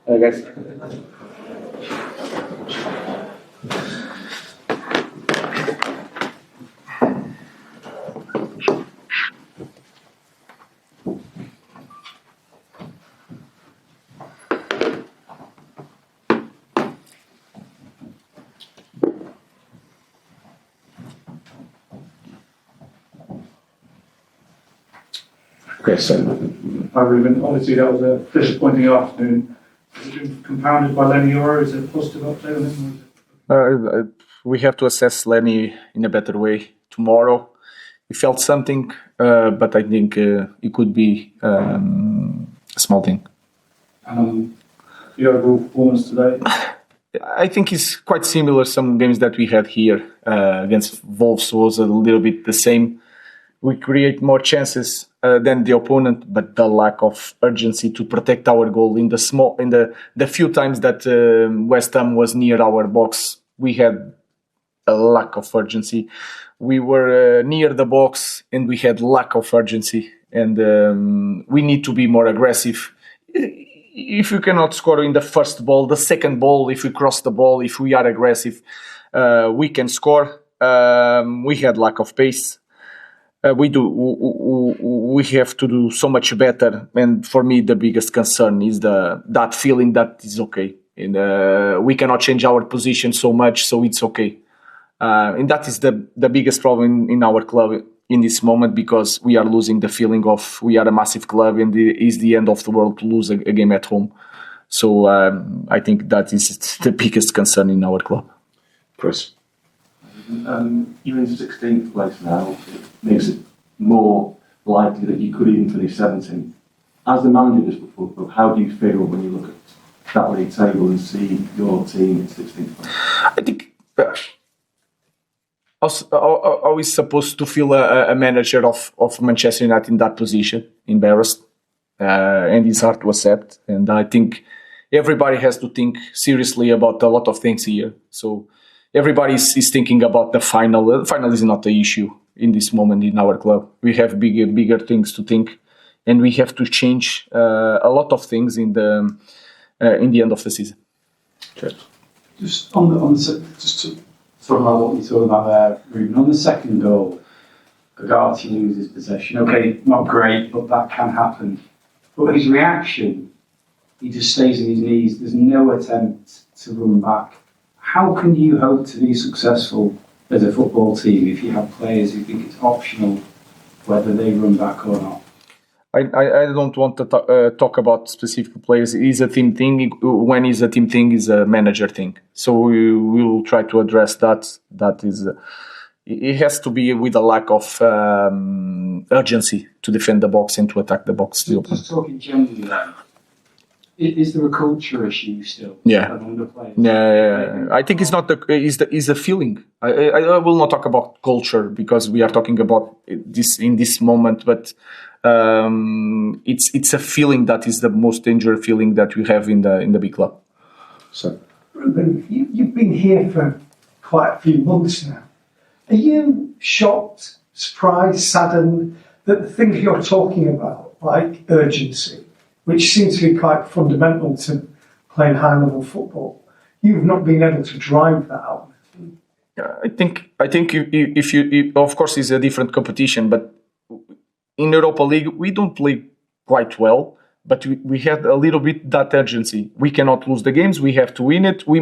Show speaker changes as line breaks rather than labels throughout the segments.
Guys.
Okay, so.
Hi Ruben, obviously that was a disappointing afternoon. Has it been compounded by Leny Yoro? Is it a positive update on him?
We have to assess Leny in a better way tomorrow. We felt something, but I think it could be a small thing.
The overall performance today?
I think it's quite similar. Some games that we had here against Wolves was a little bit the same. We create more chances than the opponent, but the lack of urgency to protect our goal in the few times that West Ham was near our box, we had a lack of urgency. We were near the box and we had lack of urgency, and we need to be more aggressive. If you cannot score in the first ball, the second ball, if we cross the ball, if we are aggressive, we can score. We had lack of pace. We have to do so much better, and for me the biggest concern is that feeling that is okay, and we cannot change our position so much, so it's okay, and that is the biggest problem in our club in this moment, because we are losing the feeling of we are a massive club and it is the end of the world to lose a game at home. So I think that is the biggest concern in our club.
Chris.
You're in 16th place now. It makes it more likely that you could even finish 17th. As the manager of this football club, how do you feel when you look at that league table and see your team in 16th place?
I think I was supposed to feel a manager of Manchester United in that position, embarrassed, and his heart was set. And I think everybody has to think seriously about a lot of things here. So everybody is thinking about the final. The final is not the issue in this moment in our club. We have bigger things to think, and we have to change a lot of things in the end of the season.
Just just to talk about what you're talking about there, Ruben. On the second goal, Gagati loses possession. Okay, not great, but that can happen. But his reaction, he just stays on his knees. There's no attempt to run back. How can you hope to be successful as a football team if you have players who think it's optional whether they run back or not?
I don't want to talk about specific players. It's a team thing. When it's a team thing, it's a manager thing. So we will try to address that. That is, it has to be with a lack of urgency to defend the box and to attack the box.
Just talking generally then, is there a culture issue still?
Yeah.
Among the players?
Yeah. I think it's not is a feeling. I will not talk about culture because we are talking about this in this moment, but it's a feeling that is the most dangerous feeling that we have in the big club.
So,
Ruben, you've been here for quite a few months now. Are you shocked, surprised, saddened that the things you're talking about, like urgency, which seems to be quite fundamental to playing high-level football, you've not been able to drive that out?
I think if you of course it's a different competition, but in Europa League we don't play quite well, but we had a little bit that urgency. We cannot lose the games. We have to win it. We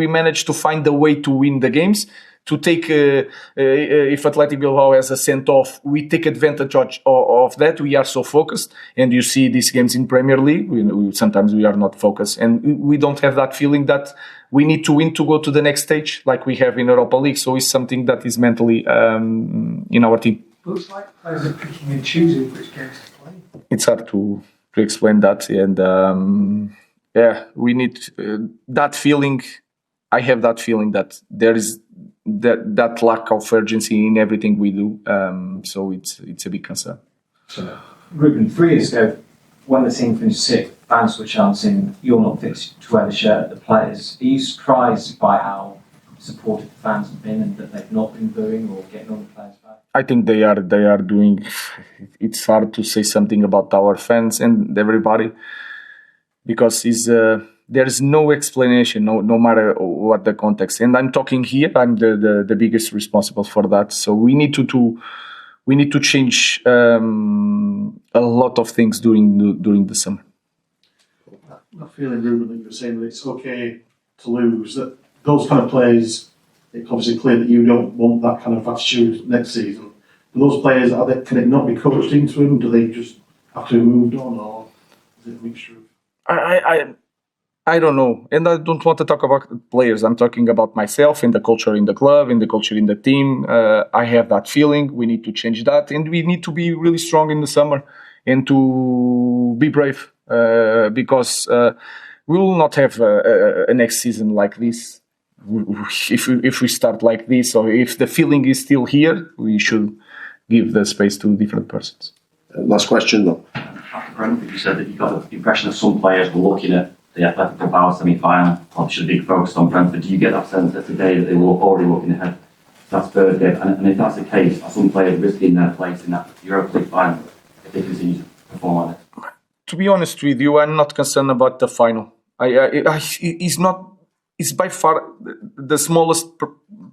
managed to find a way to win the games. To take if Athletic Bilbao has a sent-off, we take advantage of that. We are so focused, and you see these games in Premier League. Sometimes we are not focused, and we don't have that feeling that we need to win to go to the next stage like we have in Europa League. So it's something that is mentally in our team.
Looks like players are picking and choosing which games to play.
It's hard to explain that, and we need that feeling. I have that feeling that there is that lack of urgency in everything we do. So it's a big concern.
Ruben, 3 years ago, when the team finished 6th, fans were chanting, "You're not fit to wear the shirt of the players." Are you surprised by how supportive the fans have been and that they've not been booing or getting on the players back?
I think they are doing. It's hard to say something about our fans and everybody because there's no explanation, no matter what the context. And I'm talking here. I'm the biggest responsible for that. So we need to change a lot of things during the summer.
Not feeling Ruben that you were saying that it's okay to lose. That those kind of players, it's obviously clear that you don't want that kind of attitude next season. Do those players, can it not be coached into them? Do they just have to be moved on, or is it a mixture of?
I don't know, and I don't want to talk about players. I'm talking about myself and the culture in the club, and the culture in the team. I have that feeling. We need to change that, and we need to be really strong in the summer and to be brave, because we will not have a next season like this. If we start like this, or if the feeling is still here, we should give the space to different persons.
Last question, though.
After Brentford, you said that you got the impression that some players were looking at the Athletic Bilbao semi-final, obviously a big focus on Brentford. Do you get that sense that today that they were already looking ahead to that Spurs game? And if that's the case, are some players risking their place in that Europa League final if they continue to perform like this?
To be honest with you, I'm not concerned about the final. It's by far the smallest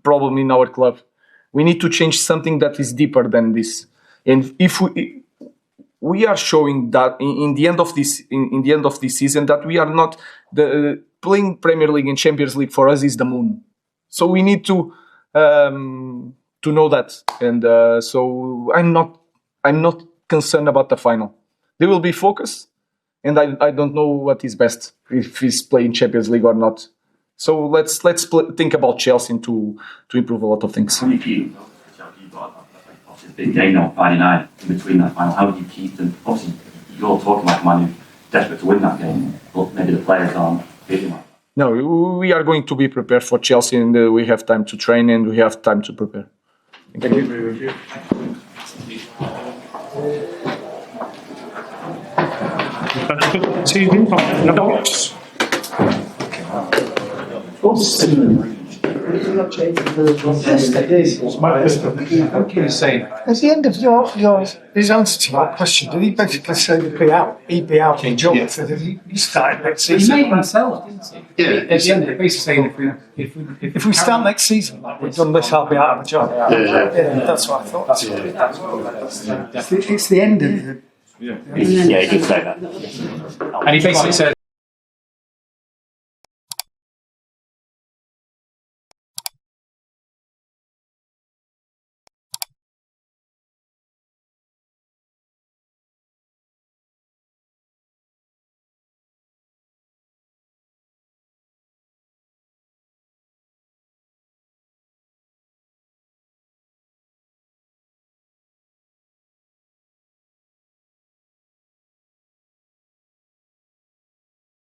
problem in our club. We need to change something that is deeper than this. And if we are showing that in the end of this season that we are not playing Premier League and Champions League for us is the moon. So we need to know that. And so I'm not concerned about the final. They will be focused, and I don't know what is best, if he's playing Champions League or not. So let's think about Chelsea to improve a lot of things.
How do you keep them? You've got a big game on Friday night in between that final. How do you keep them? Obviously, you're talking like a man who's desperate to win that game, but maybe the players aren't feeling like that.
No, we are going to be prepared for Chelsea, and we have time to train and we have time to prepare.
Thank you.
At the end of his answer to your question, did he basically say he'd be out in July? So he started next
He
season.
made himself, didn't he?
Yeah.
At the end, basically saying
If we start next season like we've done this, I'll be out of a job. Yeah, that's what I thought. It's the end of the.
Yeah, he did say that.
and he basically said